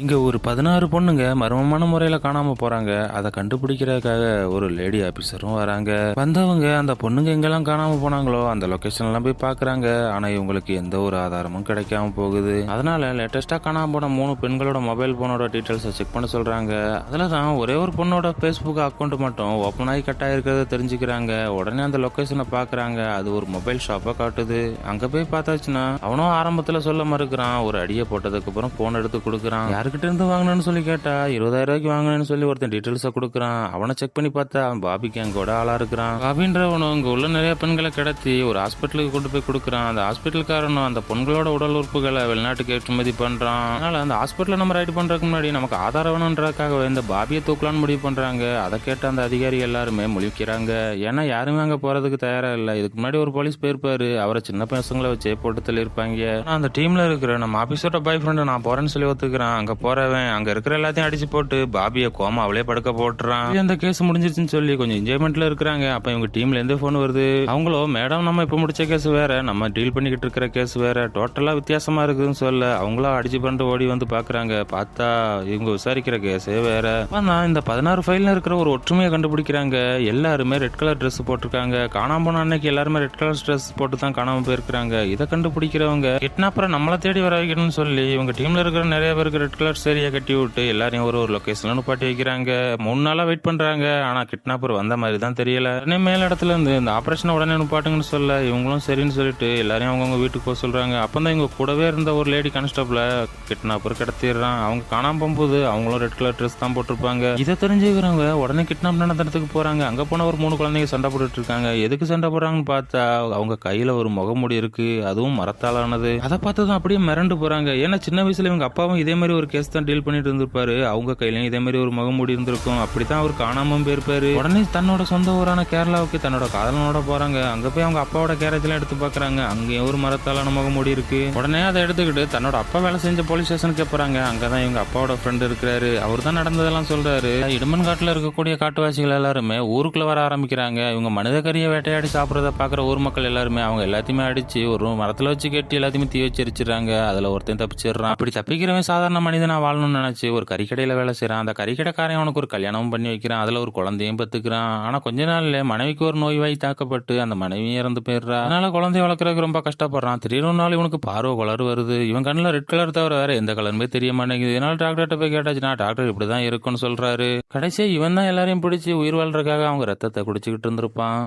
இங்க ஒரு 16 பொண்ணுங்க மர்மமான முறையில காணாம போறாங்க. அத கண்டுபிடிக்கிறதுக்காக ஒரு லேடி ஆபீசரும் வராங்க. வந்தவங்க அந்த பொண்ணுங்க எங்கெல்லாம் காணாம போனாங்களோ அந்த லொகேஷன் எல்லாம் போய் பாக்குறாங்க. ஆனா இவங்களுக்கு எந்த ஒரு ஆதாரமும் கிடைக்காம போகுது. அதனால லேட்டஸ்டா காணாம போன 3 பெண்களோட மொபைல் போனோட டீடைல்ஸை செக் பண்ண சொல்றாங்க. அதுலதான் ஒரே ஒரு பொண்ணோட Facebook அக்கௌண்ட் மட்டும் ஓப்பன் ஆகி கட் ஆயிருக்கிறத தெரிஞ்சுக்கிறாங்க. உடனே அந்த லொகேஷனை பாக்குறாங்க. அது ஒரு மொபைல் ஷாப்பை காட்டுது. அங்க போய் பார்த்தாச்சுன்னா அவனும் ஆரம்பத்துல சொல்ல மறுக்கிறான். ஒரு அடியை போட்டதுக்கு அப்புறம் போன் எடுத்து கொடுக்குறான். யாருக்கிட்ட இருந்து வாங்கினு சொல்லி கேட்டா 20,000 ரூபாய்க்கு வாங்கினு சொல்லி ஒருத்தன் டீட்டெயில்ஸை கொடுக்குறான். அவனை செக் பண்ணி பார்த்தா அவன் பாபி கேங்கோட ஆளா இருக்கிறான். பாபின்றவனும் இங்க உள்ள நிறைய பெண்களை கடத்தி ஒரு ஹாஸ்பிட்டலுக்கு கொண்டு போய் கொடுக்குறான். அந்த ஹாஸ்பிட்டலுக்காரனும் அந்த பெண்களோட உடல் உறுப்புகளை வெளிநாட்டுக்கு ஏற்றுமதி பண்றான். அதனால அந்த ஹாஸ்பிட்டலை நம்ம ரைட் பண்றதுக்கு முன்னாடி நமக்கு ஆதாரம் வேணுன்றதுக்காக இந்த பாபியை தூக்கலான்னு முடிவு பண்றாங்க. அதை கேட்ட அந்த அதிகாரி எல்லாருமே முழிக்கிறாங்க. ஏன்னா யாருமே அங்க போறதுக்கு தயாரா இல்லை. இதுக்கு முன்னாடி ஒரு போலீஸ் போயிருப்பாரு. அவரை சின்ன பசங்களை வச்சே போட்டு தள்ளியிருப்பாங்க. அந்த டீம்ல இருக்கிற நம்ம ஆபீஸோட பாய் ஃப்ரெண்ட் நான் போறேன்னு சொல்லி ஒத்துக்கிறான். அங்க போறவன் அங்க இருக்கிற எல்லாத்தையும் அடிச்சு போட்டு பாபியை கோமா அவளே படுக்க போட்டுறான். அந்த கேஸ் முடிஞ்சிருச்சுன்னு சொல்லி கொஞ்சம் என்ஜாய்மெண்ட்ல இருக்கிறாங்க. அப்ப இவங்க டீம்ல இருந்து போன் வருது. அவங்களோ மேடம் நம்ம இப்ப முடிச்ச கேஸ் வேற, நம்ம டீல் பண்ணிக்கிட்டு இருக்கிற கேஸ் வேற, டோட்டலா வித்தியாசமா இருக்குன்னு சொல்ல அவங்களா அடிச்சு பண்ணிட்டு ஓடி வந்து பாக்குறாங்க. பார்த்தா இவங்க விசாரிக்கிற கேஸே வேற. ஆனா இந்த 16 ஃபைல்ல இருக்கிற ஒரு ஒற்றுமையை கண்டுபிடிக்கிறாங்க. எல்லாருமே ரெட் கலர் ட்ரெஸ் போட்டிருக்காங்க. காணாம போன அன்னைக்கு எல்லாருமே ரெட் கலர் ட்ரெஸ் போட்டு தான் காணாம போயிருக்காங்க. இதை கண்டுபிடிக்கிறவங்க கிட்னாப்பரை நம்மளை தேடி வர வைக்கணும்னு சொல்லி இவங்க டீம்ல இருக்கிற நிறைய பேருக்கு ரெட் கலர் சரியா கட்டி விட்டு எல்லாரையும் ஒரு லொகேஷன்ல நிப்பாட்டி வைக்கிறாங்க. 3 நாளா வெயிட் பண்றாங்க. ஆனா கிட்னாப்பர் வந்த மாதிரி தான் தெரியல. உடனே மேல இடத்துல இருந்து இந்த ஆபரேஷன் உடனே நிப்பாட்டுங்கன்னு சொல்ல இவங்களும் சரின்னு சொல்லிட்டு எல்லாரையும் அவங்கவுங்க வீட்டுக்கு போக சொல்றாங்க. அப்பதான் இவங்க கூடவே இருந்த ஒரு லேடி கான்ஸ்டபிள கிட்னாப்பர் கடத்திடுறான். அவங்க காணாம போகும்போது அவங்களும் ரெட் கலர் ட்ரெஸ் தான் போட்டிருப்பாங்க. இதை தெரிஞ்சுக்கிறவங்க உடனே கிட்னாப் நடத்துறதுக்கு போறாங்க. அங்க போன ஒரு 3 குழந்தைங்க சண்டை போட்டுட்டு இருக்காங்க. எதுக்கு சண்டை போடுறாங்கன்னு பார்த்தா அவங்க கையில ஒரு முகமூடி இருக்கு. அதுவும் மரத்தாலானது. அதை பார்த்து தான் அப்படியே மிரண்டு போறாங்க. ஏன்னா சின்ன வயசுல இவங்க அப்பாவும் இதே மாதிரி ஒரு கேஸ் தான் டீல் பண்ணிட்டு இருந்திருப்பாரு. அவங்க கையிலயும் இதே மாதிரி ஒரு முகமூடி இருந்திருக்கும். அப்படித்தான் அவர் காணாம போயிருப்பாரு. உடனே தன்னோட சொந்த ஊரான கேரளாவுக்கு தன்னோட காதலனோட போறாங்க. அங்க போய் அவங்க அப்பாவோட கேரேஜ் எல்லாம் எடுத்து பாக்குறாங்க. அங்கேயும் ஒரு மரத்தாலான முகமூடி இருக்கு. உடனே அதை எடுத்துக்கிட்டு தன்னோட அப்பா வேலை செஞ்ச போலீஸ் ஸ்டேஷனுக்கு போறாங்க. அங்கதான் இவங்க அப்பாவோட ஃப்ரெண்ட் இருக்கிறாரு. அவர் தான் நடந்ததெல்லாம் சொல்றாரு. இடுமன் காட்டுல இருக்கக்கூடிய காட்டுவாசிகள் எல்லாருமே ஊருக்குள்ள வர ஆரம்பிக்கிறாங்க. இவங்க மனித கறியை வேட்டையாடி சாப்பிடறத பாக்குற ஊர் மக்கள் எல்லாருமே அவங்க எல்லாத்தையுமே அடிச்சு ஒரு மரத்துல வச்சு கட்டி எல்லாத்தையுமே தீ வச்சு எரிச்சிடறாங்க. அதுல ஒருத்தன் தப்பிச்சிடுறான். அப்படி தப்பிக்கிறவன் சாதாரண மனிதனா வாழணும்னு நினைச்சு ஒரு கறிக்கடையில வேலை செய்யறான். அந்த கறிக்கடைக்காரன் அவனுக்கு ஒரு கல்யாணமும் பண்ணி வைக்கிறான். அதுல ஒரு குழந்தையும் பெத்துக்கிறான். ஆனா கொஞ்ச நாள்ல மனைவிக்கு ஒரு நோய்வாய் தாக்கப்பட்டு அந்த மனைவியும் இறந்து போயிடுறா. அதனால குழந்தைய வளர்க்கறதுக்கு ரொம்ப கஷ்டப்படுறான். திடீர்னு ஒரு நாள் இவனுக்கு பார்வை கலர் வருது. இவன் கண்ணுல ரெட் கலர் தவிர வேற எந்த கலருமே தெரிய மாட்டேங்குது. இதனால டாக்டர்கிட்ட போய் கேட்டாச்சுன்னா டாக்டர் இப்படிதான் இருக்குன்னு சொல்றாரு. கடைசியா இவன் தான் எல்லாரையும் பிடிச்சி உயிர் வாழ்றதுக்காக அவங்க ரத்தத்தை குடிச்சுக்கிட்டு இருந்திருப்பான்.